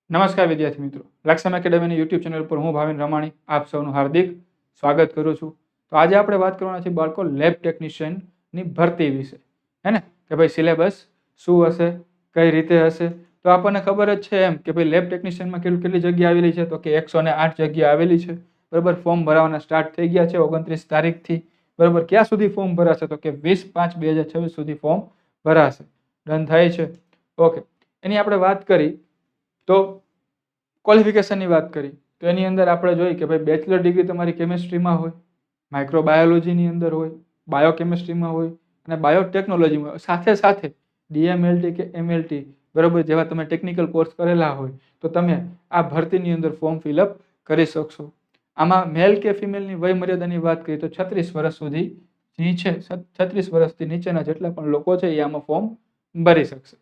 નમસ્કાર વિદ્યાર્થી મિત્રો, લક્ષમ એકેડેમીની યુટ્યુબ ચેનલ પર હું ભાવિન રમાણી આપ સૌનું હાર્દિક સ્વાગત કરું છું. તો આજે આપણે વાત કરવાના છે બાળકો લેબ ટેકનિશિયનની ભરતી વિશે, હે ને, કે ભાઈ સિલેબસ શું હશે, કઈ રીતે હશે. તો આપણને ખબર જ છે એમ કે ભાઈ લેબ ટેકનિશિયનમાં કેટલી જગ્યા આવેલી છે, તો કે 108 જગ્યા આવેલી છે. બરાબર, ફોર્મ ભરવાના સ્ટાર્ટ થઈ ગયા છે 29 તારીખથી. બરાબર, ક્યાં સુધી ફોર્મ ભરાશે, તો કે 20/5/2026 સુધી ફોર્મ ભરાશે. ડન થાય છે. ઓકે, એની આપણે વાત કરી તો ક્વોલિફિકેશનની વાત કરી તો એની અંદર આપણે જોઈ કે ભાઈ બેચલર ડિગ્રી તમારી કેમિસ્ટ્રીમાં હોય, માઇક્રોબાયોલોજીની અંદર હોય, બાયોકેમિસ્ટ્રીમાં હોય અને બાયોટેકનોલોજીમાં હોય. સાથે સાથે DMLT કે MLT બરાબર જેવા તમે ટેકનિકલ કોર્સ કરેલા હોય તો તમે આ ભરતીની અંદર ફોર્મ ફિલઅપ કરી શકશો. આમાં મેલ કે ફિમેલની વય મર્યાદાની વાત કરીએ તો 36 વર્ષ સુધી છે. 36 વર્ષથી નીચેના જેટલા પણ લોકો છે એ આમાં ફોર્મ ભરી શકશે.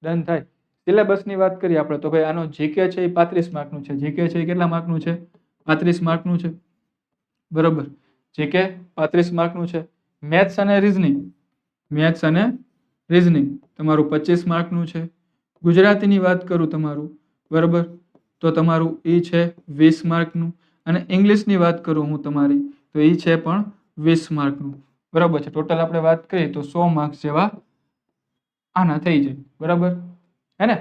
ડન થાય. સિલેબસની વાત કરીએ આપણે તો ભાઈ આનો જીકે છે એ 35 માર્કનું છે. જીકે છે એ કેટલા માર્કનું છે? 35 માર્કનું છે. બરોબર, જીકે 35 માર્કનું છે. મેથ્સ અને રીઝનિંગ તમારું 25 માર્કનું છે. ગુજરાતીની વાત કરું તમારું, બરોબર, તો તમારું એ છે 20 માર્કનું. અને ઇંગ્લિશની વાત કરું હું તમારી તો એ છે પણ 20 માર્કનું. બરાબર છે. ટોટલ આપણે વાત કરીએ તો 100 માર્ક્સ જેવા આના થઈ જાય. બરાબર, હે ને.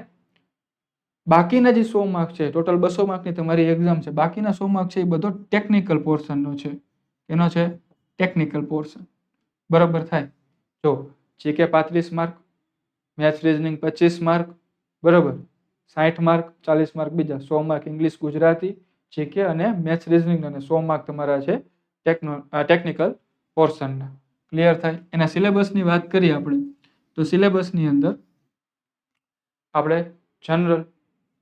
બાકીના જે 100 માર્ક છે, ટોટલ 200 માર્કની તમારી એક્ઝામ છે. બાકીના 100 માર્ક છે એ બધો ટેકનિકલ પોર્શનનો છે. એનો છે ટેકનિકલ પોર્શન. બરાબર થાય. જો GK 35 mark, maths reasoning 25 mark, બરાબર, 60 માર્ક, 40 માર્ક બીજા, 100 માર્ક ઇંગ્લિશ ગુજરાતી જીકે અને મેથ્સ રીઝનિંગ અને 100 માર્ક તમારા છે ટેકનિકલ પોર્શનના. ક્લિયર થાય. એના સિલેબસની વાત કરીએ આપણે તો સિલેબસની અંદર આપણે જનરલ,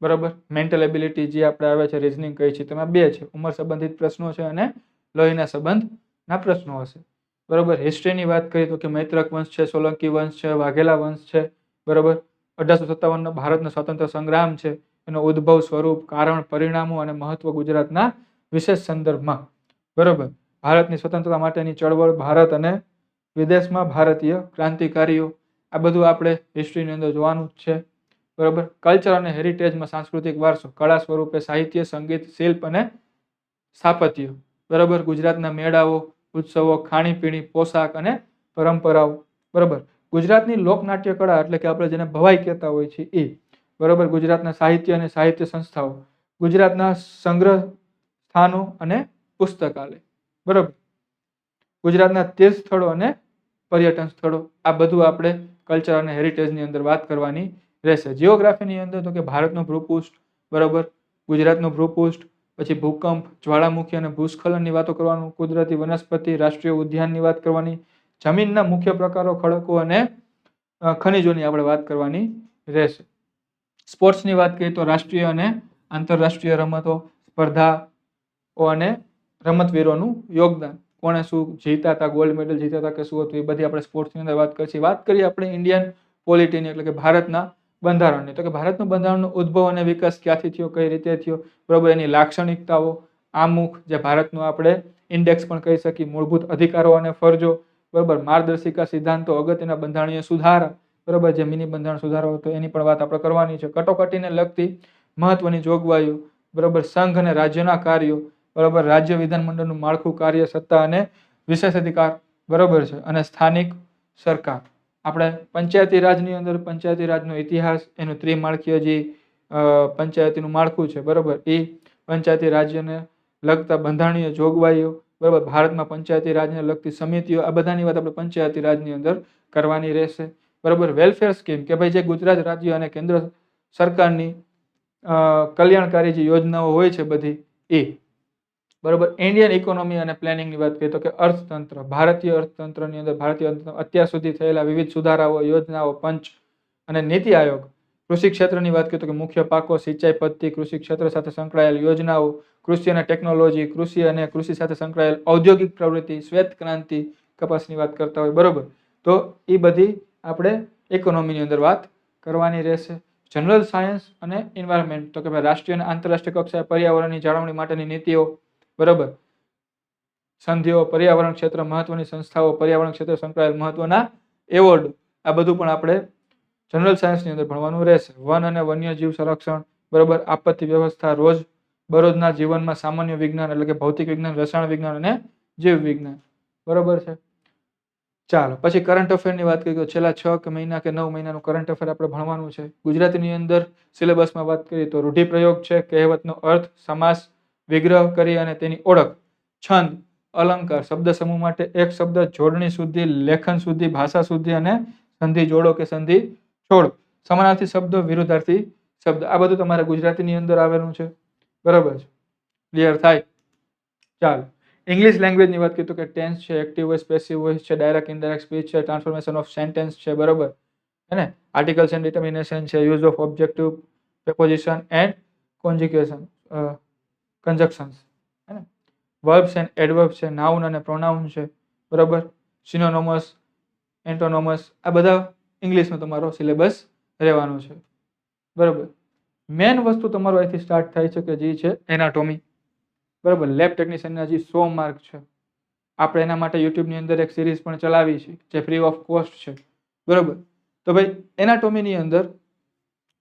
બરાબર, મેન્ટલ એબિલિટી જે આપણે આવે છે, રીઝનિંગ કહી છે, તેમાં 2 છે, ઉંમર સંબંધિત પ્રશ્નો છે અને લોહીના સંબંધના પ્રશ્નો હશે. બરાબર. હિસ્ટ્રીની વાત કરીએ તો કે મૈત્રક વંશ છે, સોલંકી વંશ છે, વાઘેલા વંશ છે. બરાબર. 1857નો ભારતનો સ્વાતંત્ર્ય સંગ્રામ છે, એનો ઉદ્ભવ, સ્વરૂપ, કારણ, પરિણામો અને મહત્વ ગુજરાતના વિશેષ સંદર્ભમાં. બરાબર. ભારતની સ્વતંત્રતા માટેની ચળવળ, ભારત અને વિદેશમાં ભારતીય ક્રાંતિકારીઓ, આ બધું આપણે હિસ્ટ્રીની અંદર જોવાનું જ છે. બરાબર. કલ્ચર અને હેરિટેજમાં સાંસ્કૃતિક વારસો, કળા સ્વરૂપે સાહિત્ય, સંગીત, શિલ્પ અને સ્થાપત્ય. બરાબર. ગુજરાતના મેળાઓ, ઉત્સવો, ખાણીપીણી, પોશાક અને પરંપરાઓ. બરાબર. ગુજરાતની લોકનાટ્ય કળા એટલે કે આપણે જેને ભવાઈ કહેતા હોય છે એ. બરાબર. ગુજરાતના સાહિત્ય અને સાહિત્ય સંસ્થાઓ, ગુજરાતના સંગ્રહ સ્થાનો અને પુસ્તકાલય. બરાબર. ગુજરાતના તીર્થ સ્થળો અને પર્યટન સ્થળો, આ બધું આપણે કલ્ચર અને હેરિટેજની અંદર વાત કરવાની રહેશે. જીઓગ્રાફીની અંદર તો કે ભારતનો ભૂપૃષ્ઠ, બરાબર, ગુજરાતનો ભૂપૃષ્ઠ, પછી ભૂકંપ, જ્વાળામુખી અને ભૂસ્ખલનની વાતો કરવાનું, કુદરતી વનસ્પતિ, રાષ્ટ્રીય ઉદ્યાનની વાત કરવાની, જમીનના મુખ્ય પ્રકારો, ખડકો અને ખનિજોની આપણે વાત કરવાની રહેશે. સ્પોર્ટ્સની વાત કરીએ તો રાષ્ટ્રીય અને આંતરરાષ્ટ્રીય રમતો, સ્પર્ધાઓ અને રમતવીરોનું યોગદાન, કોણે શું જીત્યા હતા, ગોલ્ડ મેડલ જીત્યા હતા કે શું હતું, એ બધી આપણે સ્પોર્ટ્સની અંદર વાત કરીએ. વાત કરીએ આપણે ઇન્ડિયન પોલિટીની એટલે કે ભારતના બંધારણની, તો કે ભારતનું બંધારણનો ઉદ્ભવ અને વિકાસ ક્યાંથી થયો, કઈ રીતે થયો, બરાબર, એની લાક્ષણિકતાઓ, આમુખ જે ભારતનું આપણે ઇન્ડેક્સ પણ કહી શકીએ, મૂળભૂત અધિકારો અને ફરજો, બરાબર, માર્ગદર્શિકા સિદ્ધાંતો, અગત્યના બંધારણીય સુધારા, બરાબર, જે મિની બંધારણ સુધારો હતો એની પણ વાત આપણે કરવાની છે. કટોકટીને લગતી મહત્વની જોગવાઈઓ, બરાબર, સંઘ અને રાજ્યના કાર્યો, બરાબર, રાજ્ય વિધાનમંડળનું માળખું, કાર્ય, સત્તા અને વિશેષ અધિકાર, બરાબર છે, અને સ્થાનિક સરકાર. આપણે પંચાયતી રાજની અંદર પંચાયતી રાજનો ઇતિહાસ, એનું ત્રિમાળખીય જે પંચાયતીનું માળખું છે, બરાબર, એ પંચાયતી રાજ્યને લગતા બંધારણીય જોગવાઈઓ, બરાબર, ભારતમાં પંચાયતી રાજને લગતી સમિતિઓ, આ બધાની વાત આપણે પંચાયતી રાજની અંદર કરવાની રહેશે. બરાબર. વેલફેર સ્કીમ કે ભાઈ જે ગુજરાત રાજ્ય અને કેન્દ્ર સરકારની કલ્યાણકારી જે યોજનાઓ હોય છે બધી એ. બરાબર. ઇન્ડિયન ઇકોનોમી અને પ્લાનિંગની વાત કરીએ તો કે અર્થતંત્ર, ભારતીય અર્થતંત્રની અંદર ભારતીય અત્યાર સુધી થયેલા વિવિધ સુધારાઓ, યોજનાઓ, પંચ અને નીતિ આયોગ. કૃષિ ક્ષેત્રની વાત કરીએ તો કે મુખ્ય પાકો, સિંચાઈ પદ્ધતિ, કૃષિ ક્ષેત્ર સાથે સંકળાયેલ યોજનાઓ, કૃષિ અને ટેકનોલોજી, કૃષિ અને કૃષિ સાથે સંકળાયેલ ઔદ્યોગિક પ્રવૃત્તિ, શ્વેત ક્રાંતિ, કપાસની વાત કરતા હોય, બરાબર, તો એ બધી આપણે ઇકોનોમીની અંદર વાત કરવાની રહેશે. જનરલ સાયન્સ અને એન્વાયરમેન્ટ તો કે ભાઈ રાષ્ટ્રીય અને આંતરરાષ્ટ્રીય કક્ષાએ પર્યાવરણની જાળવણી માટેની નીતિઓ, બરાબર, સંધિઓ, પર્યાવરણ ક્ષેત્ર મહત્વની સંસ્થાઓ, પર્યાવરણ ક્ષેત્ર સંકળાયેલ મહત્વના એવોર્ડ, આ બધું પણ આપણે જનરલ સાયન્સની અંદર ભણવાનું રહેશે. વન અને વન્યજીવ સંરક્ષણ, બરોબર, આપત્તિ વ્યવસ્થા, રોજ બરોજના જીવનમાં સામાન્ય વિજ્ઞાન એટલે કે ભૌતિક વિજ્ઞાન, રસાયણ વિજ્ઞાન અને જીવ વિજ્ઞાન. બરોબર છે. ચાલો પછી કરંટ અફેરની વાત કરીએ તો છેલ્લા 6 કે મહિના કે 9 મહિનાનું કરંટ અફેર આપણે ભણવાનું છે. ગુજરાતીની અંદર સિલેબસમાં વાત કરીએ તો રૂઢિપ્રયોગ છે, કહેવતનો અર્થ, સમાસ, વિગ્રહ કરી અને તેની ઓળખ, છંદ, અલંકાર, શબ્દ સમૂહ માટે એક શબ્દ, જોડણી શુદ્ધિ, લેખન શુદ્ધિ, ભાષા શુદ્ધિ અને સંધિ જોડો કે સંધિ છોડો, સમાનાર્થી શબ્દો, વિરુદ્ધાર્થી શબ્દ. આ બધું તમારે ગુજરાતીની અંદર આવેલું છે. બરાબર છે, ક્લિયર થાય. ચાલો ઇંગ્લિશ લેંગ્વેજની વાત કરીએ તો કે ટેન્સ છે, એક્ટિવ વોઇસ, પેસિવ વોઇસ છે, ડાયરેક્ટ ઇનડાયરેક્ટ સ્પીચ છે, ટ્રાન્સફોર્મેશન ઓફ સેન્ટેન્સ છે. બરોબર હે ને, આર્ટિકલ્સ એન્ડ ડિટર્મિનેશન છે, use of objective, preposition and conjugation, કન્જક્શન્સ હે ને, વર્બ્સ એન્ડ એડવર્બ્સ છે, નાઉન અને પ્રોનાઉન છે. બરોબર, સિનોનોમસ, એન્ટોનોમસ, આ બધા ઇંગ્લિશનો તમારો સિલેબસ રહેવાનો છે. બરોબર, મેન વસ્તુ તમારો અહીંથી સ્ટાર્ટ થાય છે કે જે છે એનાટોમી. બરાબર, લેબ ટેકનિશિયનના જે 100 માર્ક છે, આપણે એના માટે યુટ્યુબની અંદર એક સિરીઝ પણ ચલાવી છે જે ફ્રી ઓફ કોસ્ટ છે. બરોબર, તો ભાઈ એનાટોમીની અંદર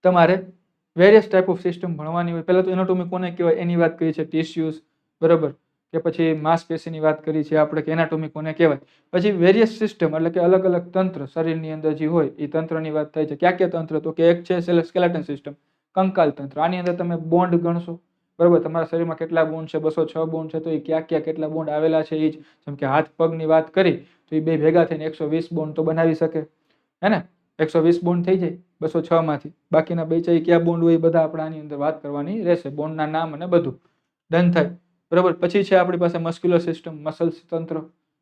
તમારે વેરિયસ ટાઈપ ઓફ સિસ્ટમ ભણવાની હોય. પહેલાં તો એનાટોમી કોને કહેવાય એની વાત કરી છે, ટિશ્યુઝ. બરોબર, કે પછી માંસપેશીની વાત કરી છે આપણે કે એનાટોમી કોને કહેવાય. પછી વેરિયસ સિસ્ટમ એટલે કે અલગ અલગ તંત્ર શરીરની અંદર જે હોય એ તંત્રની વાત થાય છે. ક્યાં ક્યાં તંત્ર, તો કે એક છે સ્કેલેટન સિસ્ટમ, કંકાલ તંત્ર. આની અંદર તમે બોન્ડ ગણશો. બરોબર, તમારા શરીરમાં કેટલા બોન્ડ છે, 206 બોન્ડ છે, તો એ ક્યાં ક્યાં કેટલા બોન્ડ આવેલા છે એ જ. જેમ કે હાથ પગની વાત કરી તો એ બે ભેગા થઈને 120 બોન્ડ તો બનાવી શકે હે ને, 120 બોન્ડ થઈ જાય 206 માંથી. બાકીના બે ક્યાં બોન્ડ હોય એ બધા આપણે આની અંદર વાત કરવાની રહેશે, બોન્ડના નામ અને બધું. ડન થાય. બરોબર, પછી છે આપણી પાસે મસ્ક્યુલર સિસ્ટમ, મસલ્સ તંત્ર.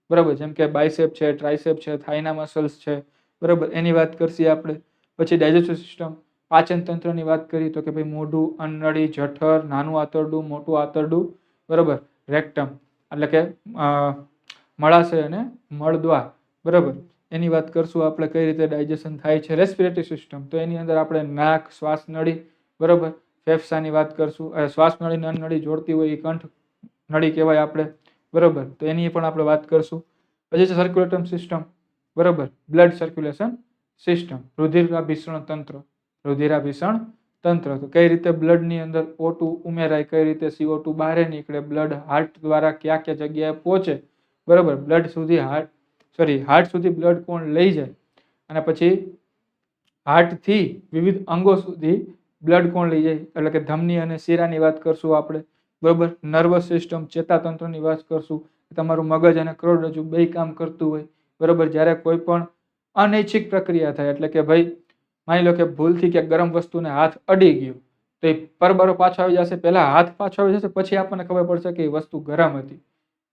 બરોબર, જેમ કે બાયસેપ છે, ટ્રાયસેપ છે, થાઈના મસલ્સ છે. બરોબર, એની વાત કરશી આપણે. પછી ડાયજેસ્ટિવ સિસ્ટમ, પાચન તંત્રની વાત કરી તો કે ભાઈ મોઢું, અન્નળી, જઠર, નાનું આંતરડું, મોટું આંતરડું. બરોબર, રેક્ટમ એટલે કે મળાશય અને મળદ્વાર. બરોબર, એની વાત કરશું આપણે કઈ રીતે ડાયજેશન થાય છે. રેસ્પિરેટરી સિસ્ટમ, તો એની અંદર આપણે નાક, શ્વાસ નળી, બરોબર, ફેફસાની વાત કરશું. શ્વાસ નળી અને અન્નળી જોડતી હોય એ કંઠ નળી કહેવાય આપણે. બરોબર, તો એની પણ આપણે વાત કરશું. પછી છે સર્ક્યુલેટરી સિસ્ટમ. બરોબર, બ્લડ સર્ક્યુલેશન સિસ્ટમ, રુધિરાભિસરણ તંત્ર, રુધિરાભિસરણ તંત્ર, તો કઈ રીતે બ્લડની અંદર O2 ઉમેરાય, કઈ રીતે CO2 બહાર નીકળે, બ્લડ હાર્ટ દ્વારા ક્યાં ક્યાં જગ્યાએ પહોંચે. બરોબર, બ્લડ સુધી હાર્ટ સુધી બ્લડ કોણ લઈ જાય, અને પછી હાર્ટથી વિવિધ અંગો સુધી બ્લડ કોણ લઈ જાય એટલે કે ધમની અને શિરાની વાત કરશું આપણે. બરોબર, નર્વસ સિસ્ટમ, ચેતાતંત્રની વાત કરશું. તમારું મગજ અને કરોડરજ્જુ બે કામ કરતું હોય. બરોબર, જ્યારે કોઈ પણ અનૈચ્છિક પ્રક્રિયા થાય એટલે કે ભાઈ માની લો કે ભૂલથી કે ગરમ વસ્તુને હાથ અડી ગયો તો એ પરબરો પાછો આવી જશે, પહેલા હાથ પાછો આવી જશે, પછી આપણને ખબર પડશે કે એ વસ્તુ ગરમ હતી.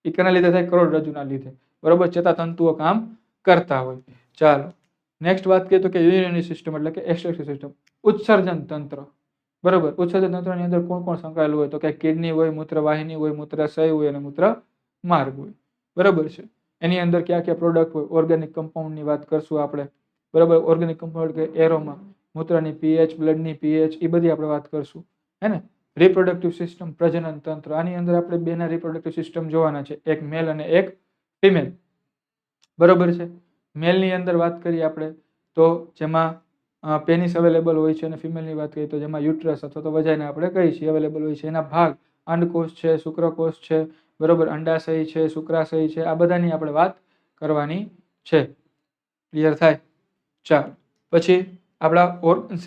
એ કેના લીધે થાય, કરોડરજ્જુના લીધે. બરોબર, ચેતાતંતુઓ કામ કરતા હોય. ચાલો નેક્સ્ટ વાત કરીએ તો કે યુરિનરી સિસ્ટમ એટલે કે એક્સક્રેટરી સિસ્ટમ, ઉત્સર્જન તંત્ર. બરોબર, ઉત્સર્જન તંત્રની અંદર કોણ કોણ સંકળાયેલું હોય, તો કે કિડની હોય, મૂત્રવાહિની હોય, મૂત્રાશય હોય અને મૂત્ર માર્ગ હોય. બરોબર છે, એની અંદર ક્યાં ક્યાં પ્રોડક્ટ હોય, ઓર્ગેનિક કમ્પાઉન્ડની વાત કરશું આપણે. બરોબર, ઓર્ગેનિક કમ્પાઉન્ડ કે એરોમા, મૂત્રની પીએચ, બ્લડની પીએચ, એ બધી આપણે વાત કરશું હે ને. રિપ્રોડક્ટિવ સિસ્ટમ, પ્રજનન તંત્ર. આની અંદર આપણે બેના રિપ્રોડક્ટિવ સિસ્ટમ જોવાના છે, એક મેલ અને એક ફિમેલ. બરોબર છે, મેલની અંદર વાત કરીએ આપણે તો જેમાં પેનિસ અવેલેબલ હોય છે, અને ફિમેલની વાત કરીએ તો જેમાં યુટ્રસ અથવા તો વજાઇના આપણે કહીએ છીએ અવેલેબલ હોય છે. એના ભાગ અંડકોષ છે, શુક્રકોષ છે. બરોબર, અંડાશય છે, શુક્રાશય છે, આ બધાની આપણે વાત કરવાની છે. ક્લિયર થાય. ચાલો પછી આપણા ઓર્ગન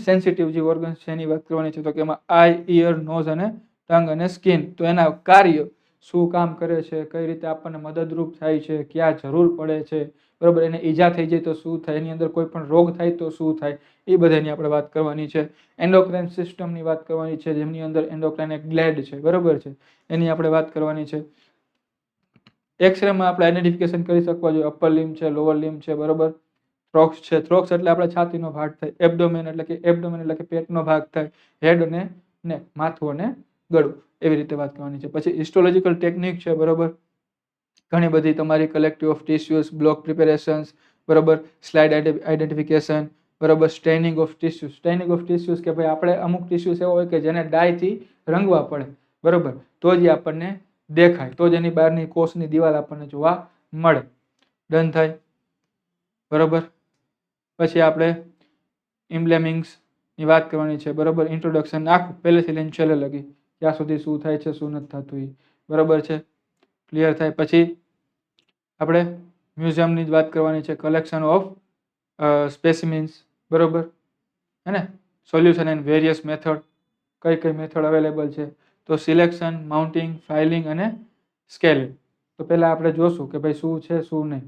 સેન્સિટિવ જે ઓર્ગન્સ છે એની વાત કરવાની છે, તો કે એમાં આઈ, ઇયર, નોઝ અને ટંગ અને સ્કિન. તો એના કાર્ય શું કામ કરે છે, કઈ રીતે આપણને મદદરૂપ થાય છે, ક્યાં જરૂર પડે છે. બરોબર, એને ઈજા થઈ જાય તો શું થાય, એની અંદર કોઈ પણ રોગ થાય તો શું થાય, એ બધાની આપણે વાત કરવાની છે. એન્ડોક્રાઇન સિસ્ટમની વાત કરવાની છે, જેમની અંદર એન્ડોક્રાઇન એક ગ્લેડ છે. બરોબર છે, એની આપણે વાત કરવાની છે. એક્સરેમાં આપણે આઈડેન્ટિફિકેશન કરી શકવા જોઈએ, અપર લિમ્બ છે, લોઅર લિમ્બ છે. બરોબર, થ્રોક્સ છે, થ્રોક્સ એટલે આપણે છાતીનો ભાગ થાય. એબ્ડોમેન એટલે કે પેટનો ભાગ થાય. હેડ અને નેક, માથું અને ગળું, એવી રીતે વાત કરવાની છે. પછી હિસ્ટોલોજીકલ ટેકનિક છે. બરોબર, ઘણી બધી તમારી collective of tissues, block preparations. બરોબર, સ્લાઇડ આઈડેન્ટિફિકેશન. બરોબર, staining of tissues. Staining of tissues કે ભાઈ આપણે અમુક ટિશ્યુઝ એવો હોય કે જેને ડાયથી રંગવા પડે. બરોબર, તો જ આપણને દેખાય, તો જ એની બહારની કોષની દિવાલ આપણને જોવા મળે. ડન થાય. બરોબર, પછી આપણે ઇમ્બ્લેમિંગ્સ, ની વાત કરવાની છે, બરાબર. ઇન્ટ્રોડક્શન આખું પહેલેથી લઈને છેલ્લે લગી ત્યાં સુધી શું થાય છે શું નથી થતું એ, બરાબર છે. ક્લિયર થાય પછી આપણે મ્યુઝિયમની જ વાત કરવાની છે, કલેક્શન ઓફ સ્પેસિમિન્સ, બરાબર હે ને. સોલ્યુશન એન્ડ વેરિયસ મેથડ, કઈ કઈ મેથડ અવેલેબલ છે, તો સિલેક્શન, માઉન્ટિંગ, ફાઇલિંગ અને સ્કેલિંગ. તો પહેલા આપણે જોશું કે ભાઈ શું છે શું નહીં,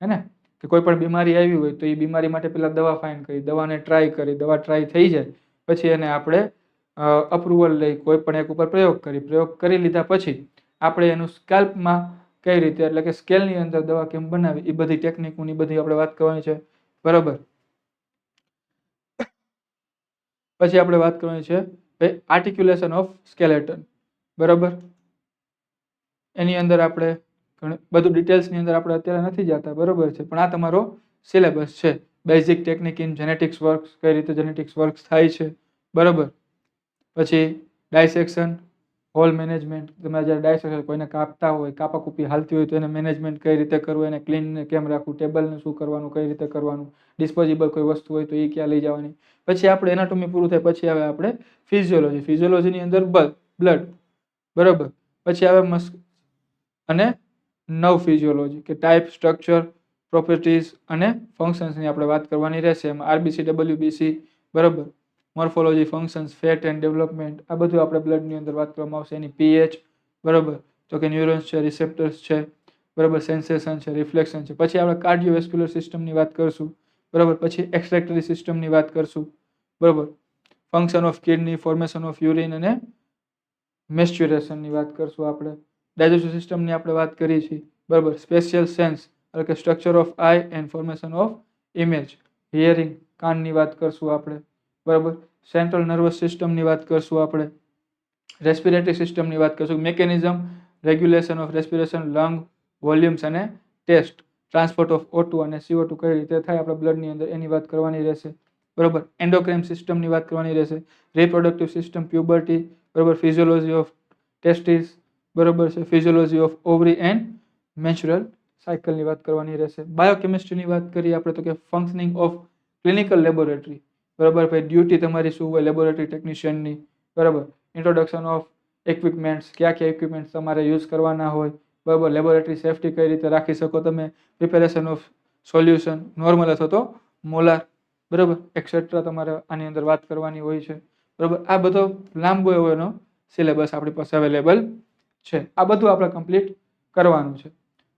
હે ને. કે કોઈ પણ બીમારી આવી હોય તો એ બીમારી માટે પહેલા દવા ફાઇન્ડ કરી, દવાને ટ્રાય કરી, દવા ટ્રાય થઈ જાય પછી એને આપણે અપ્રુવલ લઈ કોઈ પણ એક ઉપર પ્રયોગ કરી લીધા પછી આપણે એનું સ્કેલ્પમાં કઈ રીતે એટલે કે સ્કેલની અંદર દવા કેમ બનાવી એ બધી ટેકનિકની બધી આપણે વાત કરવાની છે, બરાબર. પછી આપણે વાત કરવાની છે આર્ટિક્યુલેશન ઓફ સ્કેલેટન, બરાબર. એની અંદર આપણે બધું ડિટેલ્સની અંદર આપણે અત્યારે નથી જતા, બરાબર છે, પણ આ તમારો સિલેબસ છે. Basic technique in genetics works, કઈ રીતે જેનેટિક્સ વર્ક્સ થાય છે, બરાબર. પછી ડાયસેક્શન, હોલ મેનેજમેન્ટ, તમે જ્યારે ડાયસેક્શન કોઈને કાપતા હોય, કાપાકૂપી હાલતી હોય તો એને મેનેજમેન્ટ કઈ રીતે કરવું, એને ક્લીન કેમ રાખવું, ટેબલને શું કરવાનું, કઈ રીતે કરવાનું, ડિસ્પોઝેબલ કોઈ વસ્તુ હોય તો એ ક્યાં લઈ જવાની. પછી આપણે એનાટોમી પૂરું થાય પછી આવે આપણે ફિઝિયોલોજી. ફિઝિયોલોજીની અંદર બ્લડ, બરાબર. પછી આવે અને નવ ફિઝિયોલોજી કે ટાઈપ, સ્ટ્રક્ચર, પ્રોપર્ટીઝ અને ફંક્શન્સની આપણે વાત કરવાની રહેશે. એમાં આરબીસી, ડબલ્યુબીસી, બરાબર. Morphology, functions, fat and development, આ બધું આપણે બ્લડની અંદર વાત કરવામાં આવશે. એની પીએચ, બરાબર, તો કે ન્યુરોન્સ છે, રિસેપ્ટર્સ છે, બરાબર, સેન્સેશન છે, રિફ્લેક્શન છે. પછી આપણે કાર્ડિયોવેસ્ક્યુલર સિસ્ટમની વાત કરશું, બરાબર. પછી એક્સટ્રેક્ટરી સિસ્ટમની વાત કરશું, બરાબર. Function of kidney, formation of urine અને મેસ્ચ્યુરેશનની વાત કરશું આપણે. ડાયજેસ્ટિવ સિસ્ટમની આપણે વાત કરી છે, બરાબર. સ્પેશિયલ સેન્સ એટલે કે structure of eye and formation of image, hearing, કાનની વાત કરશું આપણે, બરાબર. સેન્ટ્રલ નર્વસ સિસ્ટમની વાત કરશું આપણે. રેસ્પિરેટરી સિસ્ટમની વાત કરશું, mechanism, regulation of respiration, lung, volumes અને ટેસ્ટ, ટ્રાન્સપોર્ટ ઓફ O2 અને CO2 કઈ રીતે થાય આપણા બ્લડની અંદર એની વાત કરવાની રહેશે, બરાબર. એન્ડોક્રાઇન સિસ્ટમની વાત કરવાની રહેશે. રિપ્રોડક્ટિવ સિસ્ટમ, પ્યુબર્ટી, બરાબર. ફિઝિયોલોજી ઓફ ટેસ્ટિસ, બરાબર છે. ફિઝિયોલોજી ઓફ ઓવરી એન્ડ મેન્સ્ટ્રુઅલ સાયકલની વાત કરવાની રહેશે. બાયોકેમિસ્ટ્રીની વાત કરીએ આપણે તો કે ફંક્શનિંગ ઓફ ક્લિનિકલ લેબોરેટરી, બરાબર. ભાઈ ડ્યુટી તમારી શું હોય લેબોરેટરી ટેકનિશિયનની, બરાબર. ઇન્ટ્રોડક્શન ઓફ ઇક્વિપમેન્ટ્સ, કયા કયા ઇક્વિપમેન્ટ્સ તમારે યુઝ કરવાના હોય, બરાબર. લેબોરેટરી સેફ્ટી કઈ રીતે રાખી શકો તમે, પ્રિપેરેશન ઓફ સોલ્યુશન, નોર્મલ અથવા તો મોલાર, બરાબર, એક્સેટ્રા તમારે આની અંદર વાત કરવાની હોય છે, બરાબર. આ બધો લાંબો એવો એનો સિલેબસ આપણી પાસે અવેલેબલ છે. આ બધું આપણે કમ્પ્લીટ કરવાનું છે.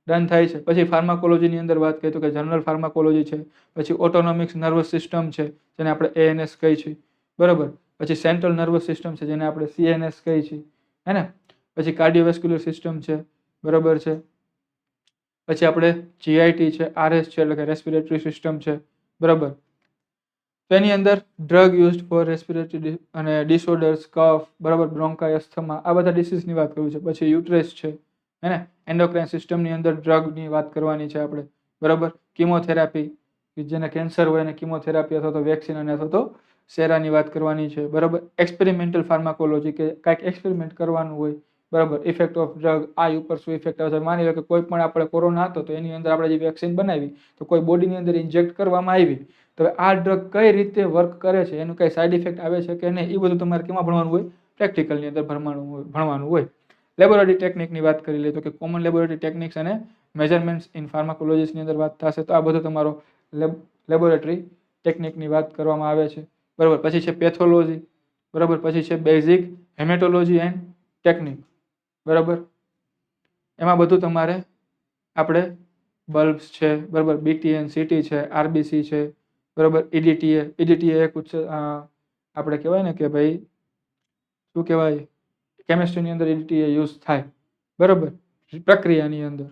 ડન થાય છે. પછી ફાર્માકોલોજીની અંદર વાત કરીએ તો કે જનરલ ફાર્માકોલોજી છે. પછી ઓટોનોમિક નર્વસ સિસ્ટમ છે જેને આપણે ANS કહી છીએ, બરાબર. પછી સેન્ટ્રલ નર્વસ સિસ્ટમ છે જેને આપણે CNS કહી છીએ, હે ને. પછી કાર્ડિયોવેસ્ક્યુલર સિસ્ટમ છે, બરાબર છે. પછી આપણે GIT છે, RS છે એટલે કે રેસ્પિરેટરી સિસ્ટમ છે, બરાબર. તો એની અંદર ડ્રગ યુઝડ ફોર રેસ્પિરેટરી અને ડિસઓર્ડર્સ, કફ, બરાબર, બ્રોન્કાઈ, અસ્થમા, આ બધા ડિસીઝની વાત કરવી છે. પછી યુટ્રેસ છે, હે ને. એન્ડોક્રાઇન સિસ્ટમની અંદર ડ્રગની વાત કરવાની છે આપણે, બરાબર. કિમોથેરાપી, જેને કેન્સર હોય એને કિમોથેરાપી અથવા તો વેક્સિન અને અથવા તો સેરાની વાત કરવાની છે, બરાબર. એક્સપેરિમેન્ટલ ફાર્માકોલોજી કે કાંઈક એક્સપેરિમેન્ટ કરવાનું હોય, બરાબર. ઇફેક્ટ ઓફ ડ્રગ, આ ઉપર શું ઇફેક્ટ આવે છે. માની લો કે કોઈ પણ આપણે કોરોના હતો તો એની અંદર આપણે જે વેક્સિન બનાવી તો કોઈ બોડીની અંદર ઇન્જેક્ટ કરવામાં આવી તો આ ડ્રગ કઈ રીતે વર્ક કરે છે, એનું કઈ સાઇડ ઇફેક્ટ આવે છે કે નહીં, એ બધું તમારે કેમાં ભણવાનું હોય, પ્રેક્ટિકલની અંદર ભણવાનું હોય. લેબોરેટરી ટેકનિકની વાત કરી લઈએ તો કે કોમન લેબોરેટરી ટેકનિક્સ અને મેજરમેન્ટ્સ ઇન ફાર્માકોલોજીસની અંદર વાત થશે. તો આ બધું તમારો લેબોરેટરી ટેકનિકની વાત કરવામાં આવે છે, બરાબર. પછી છે પેથોલોજી, બરાબર. પછી છે બેઝિક હેમેટોલોજી એન્ડ ટેકનિક, બરાબર. એમાં બધું તમારે આપણે બલ્બ્સ છે, બરાબર, BTN, CT છે, RBC છે, બરાબર. EDTA એક આપણે કહેવાય ને કે ભાઈ શું કહેવાય, કેમિસ્ટ્રીની અંદર EDTA યુઝ થાય, બરાબર, પ્રક્રિયાની અંદર,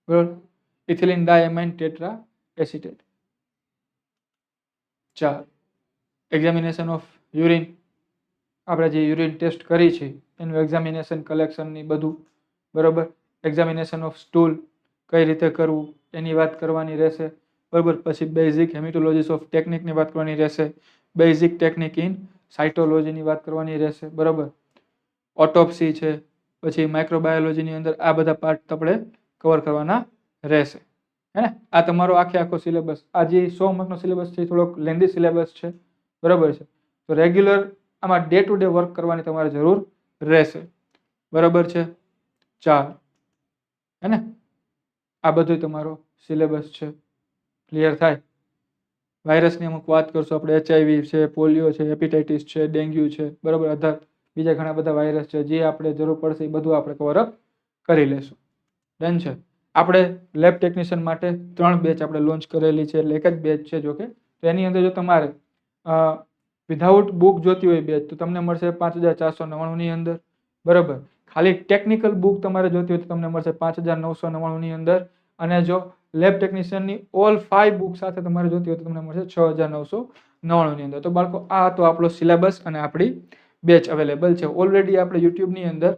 બરાબર. Ethylene diamine tetra acetate. 4 examination of urine, આપણે જે યુરિન ટેસ્ટ કરી છે એનું એક્ઝામિનેશન, કલેક્શનની બધું, બરાબર. એક્ઝામિનેશન ઓફ સ્ટૂલ કઈ રીતે કરવું એની વાત કરવાની રહેશે, બરાબર. પછી બેઝિક હેમેટોલોજીસ ઓફ ટેકનિકની વાત કરવાની રહેશે. બેઝિક ટેકનિક ઇન સાયટોલોજીની વાત કરવાની રહેશે, બરાબર. ઓટોપ્સી છે, પછી માઇક્રોબાયોલોજીની અંદર આ બધા પાર્ટ આપણે કવર કરવાના રહેશે, હે ને. આ તમારો આખો સિલેબસ, આ જે 100 માર્કનો સિલેબસ છે એ થોડોક લેન્ધી સિલેબસ છે, બરાબર છે. તો રેગ્યુલર આમાં ડે ટુ ડે વર્ક કરવાની તમારે જરૂર રહેશે. બરાબર છે. ચાલો, હે ને? આ બધું તમારો સિલેબસ છે. ક્લિયર થાય? વાયરસની અમુક વાત કરશું આપણે. HIV છે, પોલિયો છે, હેપેટાઇટિસ છે, ડેન્ગ્યુ છે, બરાબર. અધર બીજા ઘણા બધા વાયરસ છે, જે આપણે જરૂર પડશે એ બધું આપણે કવર અપ કરી લેશું. ડન છે. આપણે લેબ ટેકનિશિયન માટે 3 બેચ આપણે લોન્ચ કરેલી છે, એટલે એક જ બેચ છે જોકે. તો એની અંદર જો તમારે વિધાઉટ બુક જોતી હોય બેચ, તો તમને મળશે 5499 ની અંદર. બરાબર. ખાલી ટેકનિકલ બુક તમારે જોતી હોય તો તમને મળશે 5999 ની અંદર. અને જો લેબ ટેકનિશિયનની ઓલ 5 બુક સાથે તમારે જોતી હોય તો તમને મળશે 6999 ની અંદર. તો બાળકો, આ હતો આપણો સિલેબસ અને આપણી બેચ અવેલેબલ છે. ઓલરેડી આપણે યુટ્યુબની અંદર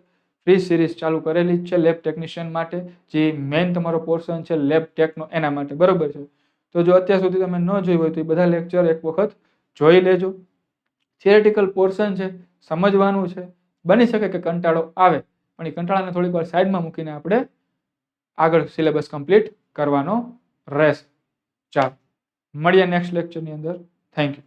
ફ્રી સિરીઝ ચાલુ કરેલી જ છે લેબ ટેકનિશિયન માટે, જે મેઇન તમારો પોર્શન છે લેબ ટેકનો, એના માટે. બરાબર છે. તો જો અત્યાર સુધી તમે ન જોઈ હોય તો એ બધા લેક્ચર એક વખત જોઈ લેજો. થિયરેટિકલ પોર્શન છે, સમજવાનું છે. બની શકે કે કંટાળો આવે, પણ એ કંટાળાને થોડીક વાર સાઈડમાં મૂકીને આપણે આગળ સિલેબસ કમ્પ્લીટ કરવાનો રહેશે. ચાલો, મળીએ નેક્સ્ટ લેક્ચરની અંદર. Thank you.